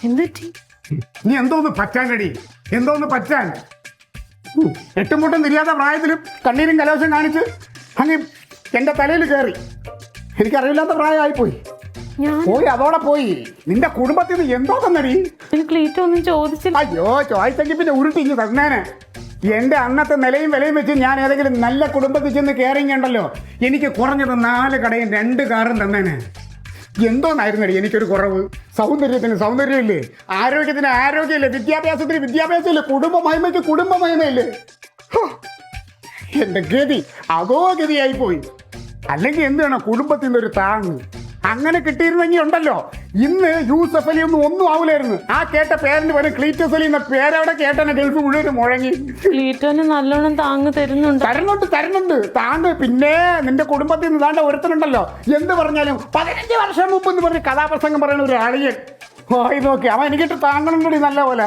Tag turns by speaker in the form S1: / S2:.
S1: എന്തുപറ്റി?
S2: നീ എന്തോന്ന് പറ്റാനടി, എന്തോന്ന് പറ്റാൻ? എട്ടുമുട്ടും തിരിയാത്ത പ്രായത്തിലും കണ്ണീരും കലോശം കാണിച്ച് അങ്ങ് എന്റെ തലയിൽ കയറി. എനിക്കറിയില്ലാത്ത പ്രായമായിപ്പോയി. പോയി അതോടെ പോയി. നിന്റെ കുടുംബത്തിൽ നിന്ന് എന്തോ തന്നടി?
S1: ക്ലീറ്റോ ഒന്നും ചോദിച്ചില്ല.
S2: അയ്യോ, ചോദിച്ചെങ്കിൽ പിന്നെ ഉരുട്ടിഞ്ഞ് തന്നേനെ. എന്റെ അന്നത്തെ നിലയും വിലയും വെച്ച് ഞാൻ ഏതെങ്കിലും നല്ല കുടുംബത്തിൽ ചെന്ന് കയറിങ് ഉണ്ടല്ലോ, എനിക്ക് കുറഞ്ഞത് 4 കടയും 2 കാറും തന്നേനെ. എന്തോന്നായിരുന്നടി എനിക്കൊരു കുറവ്? സൗന്ദര്യത്തിന് സൗന്ദര്യമില്ലേ, ആരോഗ്യത്തിന് ആരോഗ്യമില്ലേ, വിദ്യാഭ്യാസത്തിന് വിദ്യാഭ്യാസമില്ലേ, കുടുംബ മഹിമയ്ക്ക് കുടുംബ മഹിമയില്ലേ? എന്റെ ഗതി അതോ ഗതിയായി പോയി. അല്ലെങ്കിൽ എന്താണ് കുടുംബത്തിൽ നിന്നൊരു താങ്ങ്? അങ്ങനെ കിട്ടിയിരുന്നെങ്കിൽ ഉണ്ടല്ലോ ഇന്ന് യൂസഫ് അലി ഒന്നും ആവൂലായിരുന്നു. ആ കേട്ട പേരന്റ് പേര് ക്ലീറ്റസ് അലി എന്ന പേരവിടെ കേട്ടനെ ഗൾഫ് മുഴുവൻ മുഴങ്ങി.
S1: ക്ലീറ്റോന് നല്ലോണം താങ്ങ്
S2: തരുന്നുണ്ട് താങ്ങ്. പിന്നെ നിന്റെ കുടുംബത്തിൽ നിന്ന് താണ്ട ഒരുത്തനുണ്ടല്ലോ, എന്ത് പറഞ്ഞാലും 15 വർഷം മുമ്പ് എന്ന് പറഞ്ഞ് കഥാപ്രസംഗം പറയുന്ന ഒരു അളിയൻ. പോയി നോക്കി അവൻ എനിക്കിട്ട് താങ്ങണുണ്ടടി നല്ല പോലെ.